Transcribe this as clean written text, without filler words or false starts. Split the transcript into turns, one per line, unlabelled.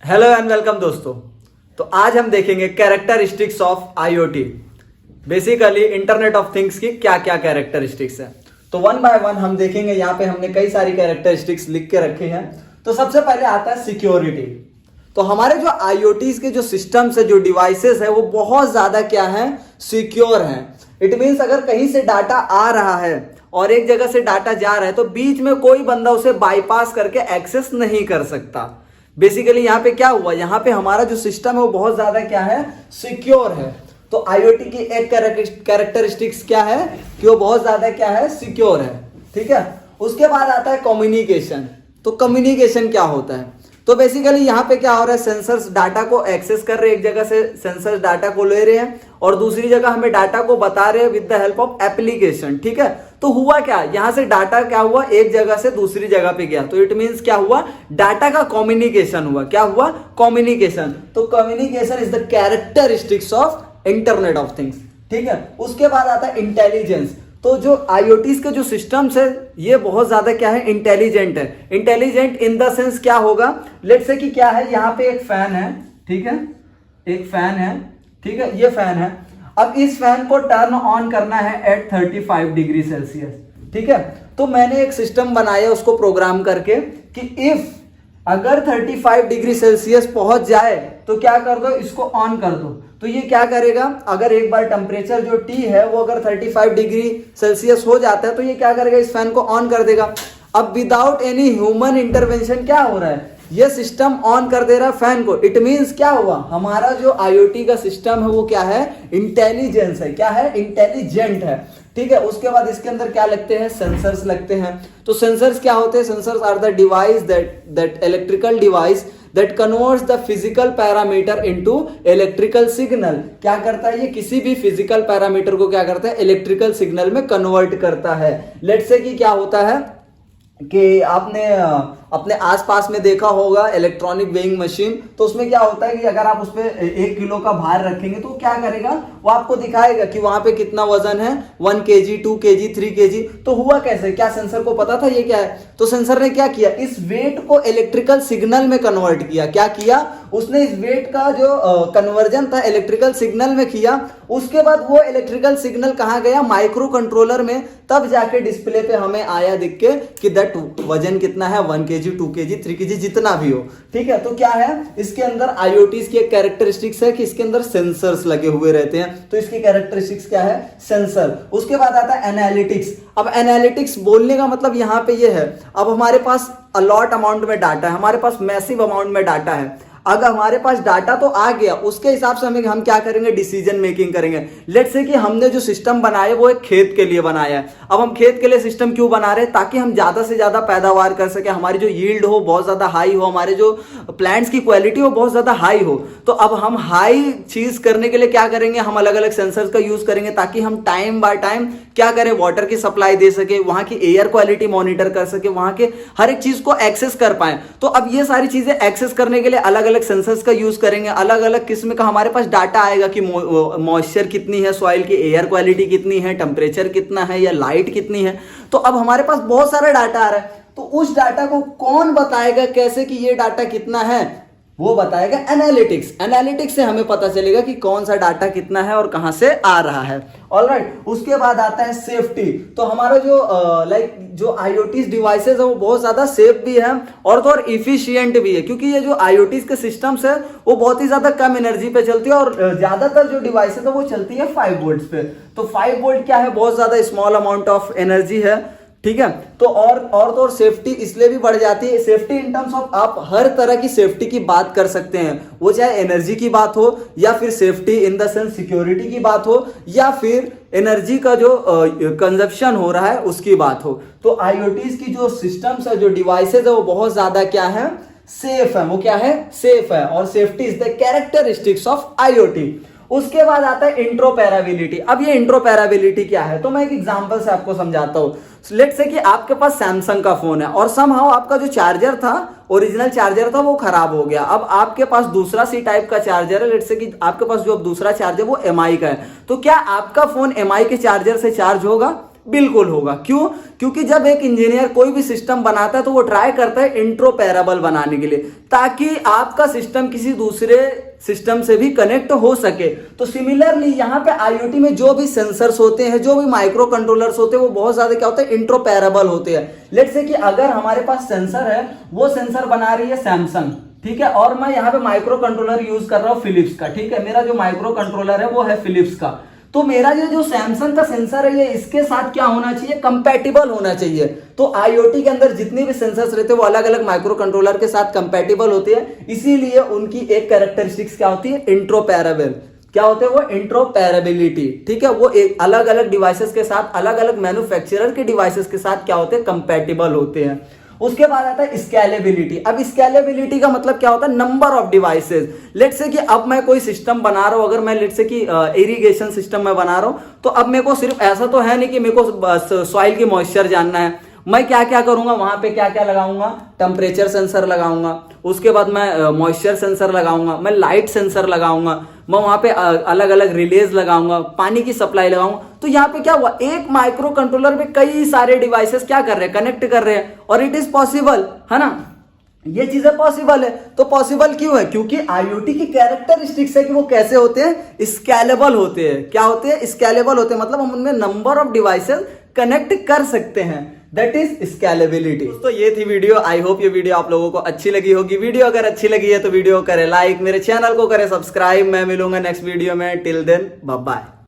Hello and welcome दोस्तों। तो आज हम देखेंगे characteristics of IoT. Basically internet of things की क्या क्या कैरेक्टरिस्टिक्स है। तो वन बाय वन हम देखेंगे। यहाँ पे हमने कई सारी कैरेक्टरिस्टिक्स लिख के रखे हैं। तो सबसे पहले आता है सिक्योरिटी। तो हमारे जो आईओटीज के जो सिस्टम्स है, जो डिवाइसेस है, वो बहुत ज्यादा क्या है, सिक्योर है। इट मीन्स अगर कहीं से डाटा आ रहा है और एक जगह से डाटा जा रहा है तो बीच में कोई बंदा उसे बाईपास करके एक्सेस नहीं कर सकता। बेसिकली यहाँ पे क्या हुआ, यहाँ पे हमारा जो सिस्टम है वो बहुत ज्यादा क्या है, सिक्योर है। तो आईओटी की एक कैरेक्टरिस्टिक्स क्या है कि वो बहुत ज्यादा क्या है, सिक्योर है। ठीक है। उसके बाद आता है कम्युनिकेशन। तो कम्युनिकेशन क्या होता है, तो बेसिकली यहाँ पे क्या हो रहा है, सेंसर्स डाटा को एक्सेस कर रहे हैं, एक जगह से सेंसर्स डाटा को ले रहे हैं और दूसरी जगह हमें डाटा को बता रहे हैं with the help of application. ठीक है। तो हुआ क्या, यहां से डाटा क्या हुआ, एक जगह से दूसरी जगह पे गया, तो इट मींस क्या हुआ, डाटा का कम्युनिकेशन हुआ। क्या हुआ, कम्युनिकेशन। तो communication is the characteristics of internet of things. ठीक है। उसके बाद आता है इंटेलिजेंस। तो जो आईओटीज के जो सिस्टम्स है ये बहुत ज्यादा क्या है, इंटेलिजेंट है। इंटेलिजेंट इन द सेंस क्या होगा, लेट्स से कि क्या है, यहाँ पे एक फैन है। ठीक है, एक फैन है। ठीक है, ये फैन है। अब इस फैन को टर्न ऑन करना है एट 35 डिग्री सेल्सियस। ठीक है। तो मैंने एक सिस्टम बनाया उसको प्रोग्राम करके कि इफ अगर 35 डिग्री सेल्सियस पहुंच जाए तो क्या कर दो, इसको ऑन कर दो। तो ये क्या करेगा, अगर एक बार टेम्परेचर जो टी है वो अगर 35 डिग्री सेल्सियस हो जाता है तो ये क्या करेगा, इस फैन को ऑन कर देगा। अब विदाउट एनी ह्यूमन इंटरवेंशन क्या हो रहा है, ये सिस्टम ऑन कर दे रहा है फैन को। इट मींस क्या हुआ, हमारा जो आईओटी का सिस्टम है वो क्या है, इंटेलिजेंस है। क्या है, इंटेलिजेंट है। ठीक है। उसके बाद इसके अंदर क्या लगते हैं, सेंसर्स लगते हैं। तो सेंसर्स क्या होते हैं, sensors are the device that electrical device that converts the physical parameter into electrical signal। क्या करता है, ये किसी भी फिजिकल पैरामीटर को क्या करता है, इलेक्ट्रिकल सिग्नल में कन्वर्ट करता है। लेट्स से कि क्या होता है कि आपने अपने आसपास में देखा होगा इलेक्ट्रॉनिक वेइंग मशीन। तो उसमें क्या होता है कि अगर आप उस पर 1 किलो का भार रखेंगे तो क्या करेगा, वो आपको दिखाएगा कि वहां पे कितना वजन है, 1 kg, 2 kg, 3 kg। तो हुआ कैसे, क्या सेंसर को पता था ये क्या है, तो सेंसर ने क्या किया, इस वेट को इलेक्ट्रिकल सिग्नल में कन्वर्ट किया। क्या किया, उसने इस वेट का जो कन्वर्जन था इलेक्ट्रिकल सिग्नल में किया। उसके बाद वो इलेक्ट्रिकल सिग्नल कहाँ गया, माइक्रो कंट्रोलर में। तब जाके डिस्प्ले पे हमें आया दिख के कि दैट वजन कितना है, 1 kg, 2 kg, 3 kg, जितना भी हो। ठीक है। तो क्या है, इसके अंदर आईओटीज की एक कैरेक्टरिस्टिक्स है कि इसके अंदर सेंसर्स लगे हुए रहते हैं। तो इसकी कैरेक्टरिस्टिक्स क्या है, सेंसर। उसके बाद आता है एनालिटिक्स। अब एनालिटिक्स बोलने का मतलब यहाँ पे ये है, अब हमारे पास अलॉट अमाउंट में डाटा है, हमारे पास मैसिव अमाउंट में डाटा है। अगर हमारे पास डाटा तो आ गया, उसके हिसाब से हम क्या करेंगे, डिसीजन मेकिंग करेंगे। लेट्स से कि हमने जो सिस्टम बनाया वो एक खेत के लिए बनाया है। अब हम खेत के लिए सिस्टम क्यों बना रहे हैं, ताकि हम ज्यादा से ज्यादा पैदावार कर सके, हमारी जो यील्ड हो बहुत ज्यादा हाई हो, हमारे जो प्लांट्स की क्वालिटी हो बहुत ज्यादा हाई हो। तो अब हम हाई चीज करने के लिए क्या करेंगे, हम अलग अलग सेंसर्स का यूज करेंगे ताकि हम टाइम बाय टाइम क्या करें, वाटर की सप्लाई दे सके, वहां की एयर क्वालिटी मॉनिटर कर सके, वहां के हर एक चीज को एक्सेस कर पाए। तो अब ये सारी चीजें एक्सेस करने के लिए अलग अलग सेंसर्स का यूज करेंगे। अलग अलग किस्म का हमारे पास डाटा आएगा कि मॉइस्चर कितनी है, सॉइल की एयर क्वालिटी कितनी है, टेम्परेचर कितना है या लाइट कितनी है। तो अब हमारे पास बहुत सारा डाटा आ रहा है। तो उस डाटा को कौन बताएगा कैसे कि ये डाटा कितना है, वो बताएगा एनालिटिक्स। एनालिटिक्स से हमें पता चलेगा कि कौन सा डाटा कितना है और कहां से आ रहा है। ऑलराइट। उसके बाद आता है सेफ्टी। तो हमारा जो जो आईओटीज डिवाइसेस है वो बहुत ज्यादा सेफ भी है और तो और इफिशियंट भी है, क्योंकि ये जो आईओटीज के सिस्टम्स है वो बहुत ही ज्यादा कम एनर्जी पे चलती है और ज्यादातर जो डिवाइसेस है वो चलती है 5 वोल्ट पे। तो 5 वोल्ट क्या है, बहुत ज्यादा स्मॉल अमाउंट ऑफ एनर्जी है। ठीक है। तो और सेफ्टी इसलिए भी बढ़ जाती है, सेफ्टी इन टर्म्स ऑफ आप हर तरह की सेफ्टी की बात कर सकते हैं, वो चाहे एनर्जी की बात हो या फिर safety in the sense security की बात हो या फिर एनर्जी का जो कंजप्शन हो रहा है उसकी बात हो। तो आईओटीज की जो सिस्टम्स है, जो डिवाइसेज है वो बहुत ज्यादा क्या है, सेफ है। वो क्या है, सेफ है। और safety is the characteristics of IoT. उसके बाद आता है इंट्रोपैराबिलिटी। अब ये इंट्रोपैराबिलिटी क्या है, तो मैं एक एग्जांपल से आपको समझाता हूं। लेट्स से कि आपके पास सैमसंग का फोन है और समहाउ आपका जो चार्जर था, ओरिजिनल चार्जर था, वो खराब हो गया। अब आपके पास दूसरा सी टाइप का चार्जर है। लेट्स से कि आपके पास जो अब दूसरा चार्जर वो एमआई का है। तो क्या आपका फोन एमआई के चार्जर से चार्ज होगा, बिल्कुल होगा। क्यों? क्योंकि जब एक इंजीनियर कोई भी सिस्टम बनाता है तो वो ट्राई करता है इंट्रोपैरेबल बनाने के लिए, ताकि आपका सिस्टम किसी दूसरे सिस्टम से भी कनेक्ट हो सके। तो सिमिलरली यहाँ पे आईओटी में जो भी सेंसर्स होते हैं, जो भी माइक्रो कंट्रोलर्स होते हैं, वो बहुत ज्यादा क्या होते हैं, इंट्रोपैरेबल होते हैं। लेट्स से कि अगर हमारे पास सेंसर है, वो सेंसर बना रही है सैमसंग, ठीक है, और मैं यहाँ पे माइक्रो कंट्रोलर यूज कर रहा हूँ फिलिप्स का, ठीक है, मेरा जो माइक्रो कंट्रोलर है वो है फिलिप्स का। तो मेरा ये जो सैमसंग का सेंसर है, ये इसके साथ क्या होना चाहिए, कंपैटिबल होना चाहिए। तो आईओटी के अंदर जितने भी सेंसर्स रहते हैं वो अलग अलग माइक्रो कंट्रोलर के साथ कंपैटिबल होते हैं, इसीलिए उनकी एक कैरेक्टरिस्टिक्स क्या होती है, इंट्रोपैरेबल। क्या होते हैं वो, इंट्रोपैरेबिलिटी, ठीक है, वो एक अलग अलग डिवाइसेस के साथ, अलग अलग मैन्युफैक्चरर के डिवाइसेस के साथ क्या होते हैं, कंपैटिबल होते हैं। उसके बाद आता है स्केलेबिलिटी। अब स्केलेबिलिटी का मतलब क्या होता है, number of devices. Let's say कि अब मैं कोई सिस्टम बना रहा हूं, अगर मैं लेट्स से कि इरिगेशन सिस्टम में बना रहा हूं, तो अब मेरे को सिर्फ ऐसा तो है नहीं कि मेरे को बस सॉइल की मॉइस्चर जानना है। मैं क्या क्या करूंगा, वहां पे क्या क्या लगाऊंगा, टेम्परेचर सेंसर लगाऊंगा, उसके बाद मैं मॉइस्चर सेंसर लगाऊंगा, मैं लाइट सेंसर लगाऊंगा, मैं वहां पे अलग अलग रिलेज लगाऊंगा, पानी की सप्लाई लगाऊंगा। तो यहाँ पे क्या हुआ, एक माइक्रो कंट्रोलर में कई सारे डिवाइसेस क्या कर रहे हैं, कनेक्ट कर रहे हैं, और इट इज पॉसिबल, है ना, ये चीजें पॉसिबल है। तो पॉसिबल क्यों है, क्योंकि आईओटी की कैरेक्टरिस्टिक्स है कि वो कैसे होते हैं, स्केलेबल होते हैं। क्या होते हैं, स्केलेबल होते हैं, मतलब हम उनमें नंबर ऑफ डिवाइसेस कनेक्ट कर सकते हैं, दैट इज स्केलेबिलिटी। दोस्तों ये थी वीडियो, आई होप ये वीडियो आप लोगों को अच्छी लगी होगी। वीडियो अगर अच्छी लगी है तो वीडियो को करें लाइक, मेरे चैनल को करें सब्सक्राइब। मैं मिलूंगा नेक्स्ट वीडियो में, टिल देन बाय बाय।